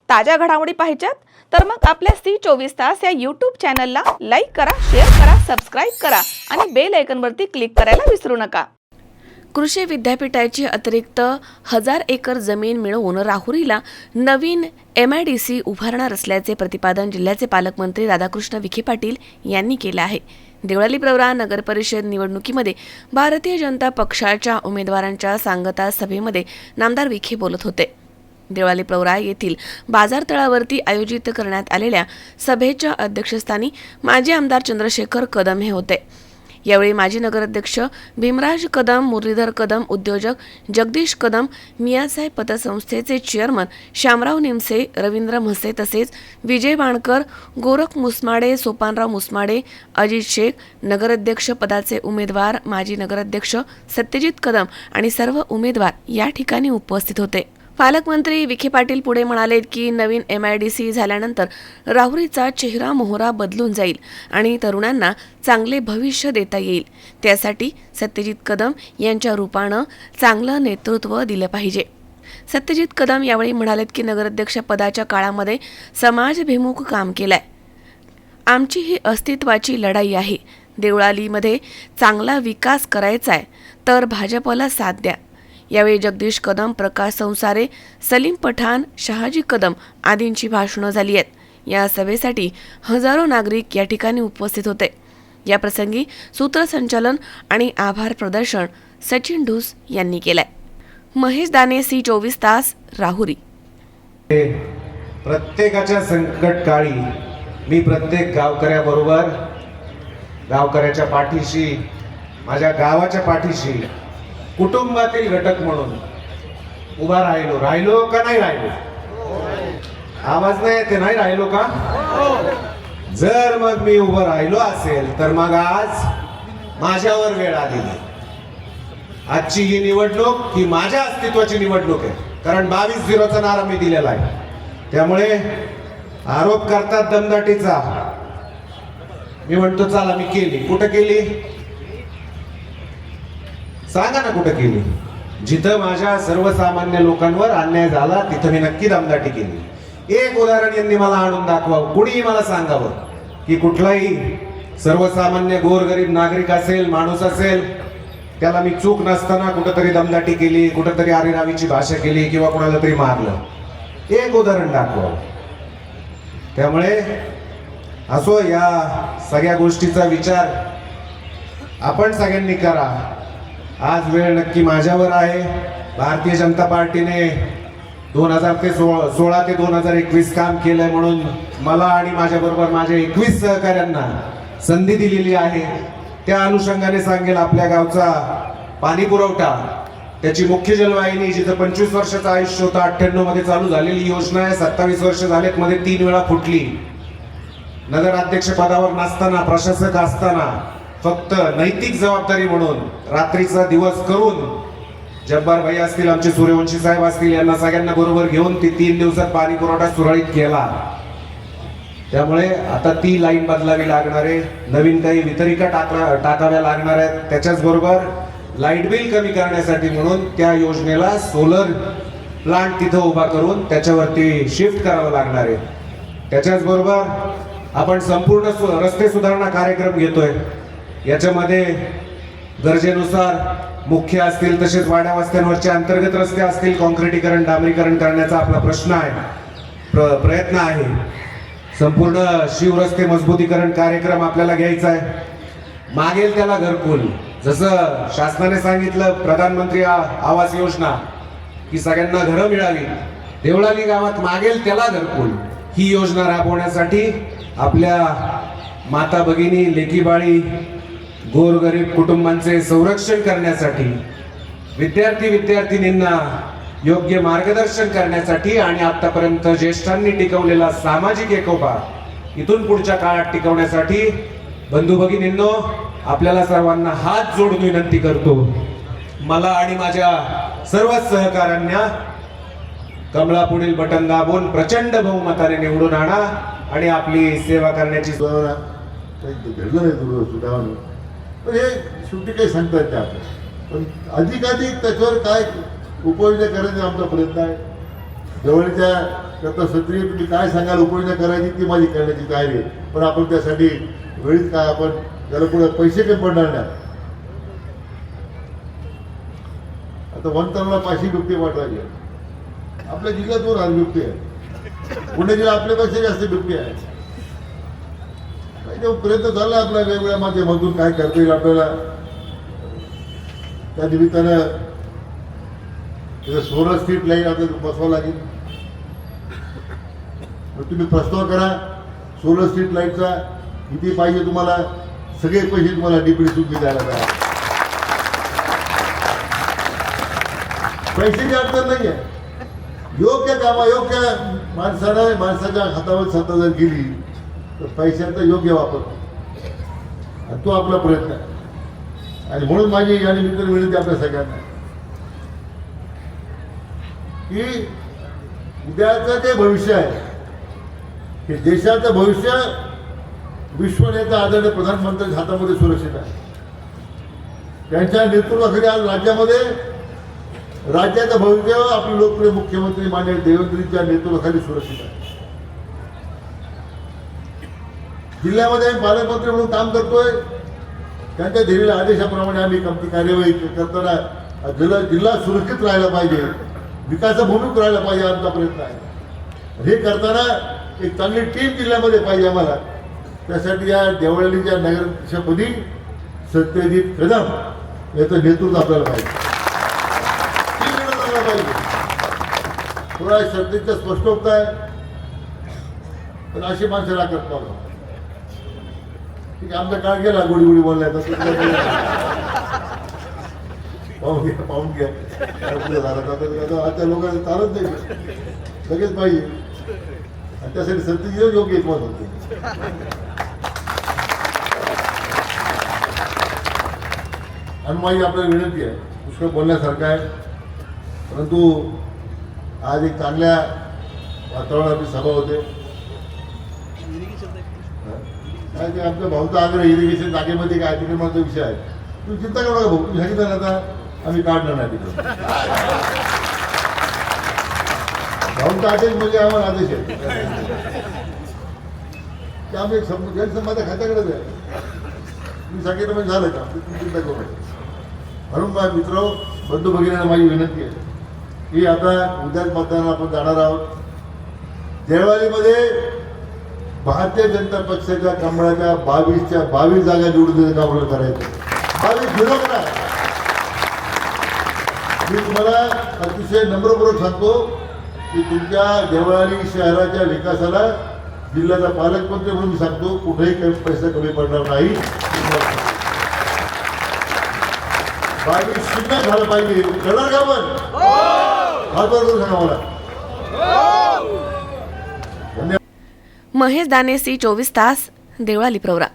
ताज्या घडामोडी पाहिजेत तर मग आपल्या C24 तास या YouTube चॅनलला लाईक करा, शेअर करा, सबस्क्राईब करा आणि बेल आयकॉनवरती क्लिक करायला विसरू नका. कृषी विद्यापीठाची अतिरिक्त 1000 एकर जमीन मिळवून राहुरीला नवीन MIDC उभारणार असल्याचे प्रतिपादन जिल्ह्याचे पालकमंत्री राधाकृष्ण विखे पाटील यांनी केले आहे. देवळाली प्रवरा नगर परिषद निवडणुकीमध्ये भारतीय जनता पक्षाच्या उमेदवारांच्या सांगता सभेमध्ये नामदार विखे बोलत होते. देवळाली प्रवरा येथील बाजार तळावरती आयोजित करण्यात आलेल्या सभेच्या अध्यक्षस्थानी माजी आमदार चंद्रशेखर कदम हे होते. यावेळी माजी नगराध्यक्ष भीमराज कदम, मुरलीधर कदम, उद्योजक जगदीश कदम, मियासाहेब पतसंस्थेचे चेअरमन श्यामराव निमसे, रवींद्र म्हसे तसेच विजय बाणकर, गोरख मुसमाडे, सोपानराव मुसमाडे, अजित शेख, नगराध्यक्ष पदाचे उमेदवार माजी नगराध्यक्ष सत्यजित कदम आणि सर्व उमेदवार या ठिकाणी उपस्थित होते. पालकमंत्री विखे पाटील पुढे म्हणाले की नवीन MIDC झाल्यानंतर राहुरीचा चेहरा मोहरा बदलून जाईल आणि तरुणांना चांगले भविष्य देता येईल. त्यासाठी सत्यजित कदम यांच्या रूपानं चांगलं नेतृत्व दिलं पाहिजे. सत्यजित कदम यावेळी म्हणाले की नगराध्यक्ष पदाच्या काळामध्ये समाजभिमुख काम केलंय. आमची ही अस्तित्वाची लढाई आहे. देवळालीमध्ये चांगला विकास करायचा आहे तर भाजपला साथ द्या. यावेळी जगदीश कदम, प्रकाश संसारे, सलीम पठाण, शहाजी कदम आदींची भाषणं झाली आहेत. या सभेसाठी हजारो नागरिक या ठिकाणी उपस्थित होते. या प्रसंगी सूत्रसंचालन आणि आभार प्रदर्शन सचिन ढूस यांनी केलंय. महेश दाने, C24 तास, राहुरी. प्रत्येकाच्या संकट काळी मी प्रत्येक गावकऱ्याबरोबर, गावकऱ्याच्या पाठीशी, माझ्या गावाच्या पाठीशी कुटुंबातील घटक म्हणून उभा राहिलो का नाही राहिलो? आवाज नाही येते, नाही राहिलो का? जर मग मी उभं राहिलो असेल तर मग आज माझ्यावर वेळ आलेली. आजची ही निवडणूक ही माझ्या अस्तित्वाची निवडणूक आहे, कारण 22-0चा नारा मी दिलेला आहे. त्यामुळे आरोप करतात दमदाटीचा, मी म्हणतो चला मी केली. कुठं केली सांगा ना, कुठं केली? जिथं माझ्या सर्वसामान्य लोकांवर अन्याय झाला तिथं मी नक्की दमदाटी केली. एक उदाहरण यांनी मला आणून दाखवावं, कुणीही मला सांगावं की कुठलाही सर्वसामान्य गोरगरीब नागरिक असेल, माणूस असेल, त्याला मी चूक नसताना कुठंतरी दमदाटी केली, कुठंतरी आरेरावीची भाषा केली किंवा कोणाला तरी मारलं. एक उदाहरण दाखवावं. त्यामुळे असो, या सगळ्या गोष्टीचा विचार आपण सगळ्यांनी करा. आज वेळ नक्की माझ्यावर आहे. भारतीय जनता पार्टीने 2016 ते 2021 काम केलंय म्हणून मला आणि माझ्याबरोबर माझ्या 21 सहकाऱ्यांना संधी दिलेली आहे. त्या अनुषंगाने सांगेल, आपल्या गावचा पाणी पुरवठा, त्याची मुख्य जलवाहिनी जिथं 25 वर्षाचं आयुष्य होतं, 98 मध्ये चालू झालेली योजना आहे. 27 वर्ष झालेत, मध्ये 3 वेळा फुटली. नगराध्यक्ष पदावर नसताना, प्रशासक असताना फक्त नैतिक जबाबदारी म्हणून रात्रीचा दिवस करून जब्बार भाई असतील, आमचे सूर्यवंशी साहेब असतील, यांना सगळ्यांना बरोबर घेऊन ती 3 दिवसात पाणी पुरवठा सुरळीत केला. त्यामुळे आता ती लाईन बदलावी लागणार आहे. नवीन काही वितरिका टाकाव्या लागणार आहेत. त्याच्याच बरोबर लाईट बिल कमी करण्यासाठी म्हणून त्या योजनेला सोलर प्लांट तिथं उभा करून त्याच्यावरती शिफ्ट करावं लागणार आहे. त्याच्याच बरोबर आपण संपूर्ण रस्ते सुधारणा कार्यक्रम घेतोय. याच्यामध्ये गरजेनुसार मुख्य असतील, तसेच वाड्या वस्त्यांवरचे अंतर्गत रस्ते असतील, काँक्रिटीकरण, डांबरीकरण करण्याचा आपला प्रश्न आहे, प्रयत्न आहे. संपूर्ण शिवरस्ते मजबूतीकरण कार्यक्रम आपल्याला घ्यायचा आहे. मागेल त्याला घरकुल, जसं शासनाने सांगितलं प्रधानमंत्री आवास योजना की सगळ्यांना घरं मिळावी, देवळाली गावात मागेल त्याला घरकुल ही योजना राबवण्यासाठी आपल्या माता भगिनी, लेकीबाळी, गोरगरीब कुटुंबांचे संरक्षण करण्यासाठी, विद्यार्थीनींना योग्य मार्गदर्शन करण्यासाठी आणि आतापर्यंत ज्येष्ठांनी टिकवलेला सामाजिक एकोपा इथून पुढच्या काळात टिकवण्यासाठी बंधू भगिनींनो, आपल्याला सर्वांना हात जोडून विनंती करतो, मला आणि माझ्या सर्व सहकाऱ्यांना कमळापुढील बटन दाबून प्रचंड बहुमताने निवडून आणा आणि आपली सेवा करण्याची घडलं नाही सुधारणा. पण हे शेवटी काही सांगता येते आपल्याला, पण अधिकाधिक त्याच्यावर काय उपाययोजना करण्याचा आमचा प्रयत्न आहे. जवळच्या करता सत्रीय तुम्ही काय सांगाल उपाययोजना करायची ती माझी करण्याची तयारी आहे. पण आपण त्यासाठी वेळीच काय आपण त्याला पुढे पैसे काही पडणार नाही. आता वनतरला 500 बिबटे पाठवायचे. आपल्या जिल्ह्यात 2,000 बिबटे आहेत. पुणे जिल्हा आपल्यापेक्षा जास्त बिबटे आहेत. काही प्रयत्न झाला आपल्या वेगवेगळ्या माध्यमातून काय करता येईल आपल्याला. त्या निमित्तानं सोलर स्ट्रीट लाईट आपल्याला बसवावं लागेल. तुम्ही प्रस्ताव करा सोलर स्ट्रीट लाईटचा किती पाहिजे तुम्हाला. सगळे पैसे तुम्हाला डीपीडी सुद्धा द्यायला पाहिजे. पैशाची अडचण नाही आहे. योग्य कामा योग्य माणसाच्या हातावर सत्ता जर गेली तर पैशाचा योग्य वापर आणि तो आपला प्रयत्न आहे. आणि म्हणून माझी या निमित्ताने विनंती आपल्या सगळ्यांना की उद्याचं जे भविष्य आहे हे देशाचं भविष्य विश्वनेता आदरणीय प्रधानमंत्र्यांच्या हातामध्ये सुरक्षित आहे. त्यांच्या नेतृत्वाखाली आज राज्यामध्ये राज्याचं भविष्य आपले लोकप्रिय मुख्यमंत्री माननीय देवेंद्रजींच्या नेतृत्वाखाली सुरक्षित आहे. जिल्ह्यामध्ये आम्ही पालकमंत्री म्हणून काम करतोय. त्यांच्या दिलेल्या आदेशाप्रमाणे आम्ही कार्यवाही करताना जिल्हा सुरक्षित राहायला पाहिजे, विकासाभिमुख राहायला पाहिजे आमचा प्रयत्न आहे. हे करताना एक चांगली टीम जिल्ह्यामध्ये पाहिजे आम्हाला. त्यासाठी या देवळालीच्या नगराध्यक्षपदी सत्यजित कदम याचं नेतृत्व आपल्याला पाहिजे. थोडा श्रद्धेचा स्पष्टोक्ता आहे पण अशी माणसं राखत नव्हतं. ठीक आहे, आमचा काळ गेला गोडी गोडी बोलण्याचा. पाहून घ्या पुढे झाला आता लोकांना चालत नाही, लगेच पाहिजे. आणि त्यासाठी सत्यजित योग्य एकमत होते. आणि माझी आपल्याला विनंती आहे, पुष्कळ बोलण्यासारखं आहे परंतु आज एक चांगल्या वातावरणाची सभा होते. काय ते आमच्या भाऊचा आग्रह इरिगेशन जागेमध्ये काय अतिक्रमणाचा विषय आहे. तुम्ही चिंता करू नका भाऊ, तुम्ही सांगितलं आता आम्ही काढणार नाही तिकडे. भाऊंचा आदेश म्हणजे आम्हाला आदेश आहे ते आम्ही गैरसंवाद खात्याकडेच आहे. तुम्ही सांगितलं म्हणजे झालं का, तुम्ही चिंता करू नका. म्हणून माझ्या मित्र बंधू भगिनींना माझी विनंती आहे की आता उद्याच मतदानाला आपण जाणार आहोत. देवळालीमध्ये भारतीय जनता पक्षाच्या कमळाच्या 22 जागा निवडून देण्याचं काम करायचं. 22 विरोध करा. मी तुम्हाला अतिशय नम्रपूर्वक सांगतो की तुमच्या देवळाली शहराच्या विकासाला जिल्ह्याचा पालकमंत्री म्हणून मी सांगतो कुठेही पैसा कमी पडणार नाही. 22 शिल्लक झालं पाहिजे. करणार का आपण हात वर सांगा मला. महेश दाने, सी 24 तास, देवळाली प्रवरा.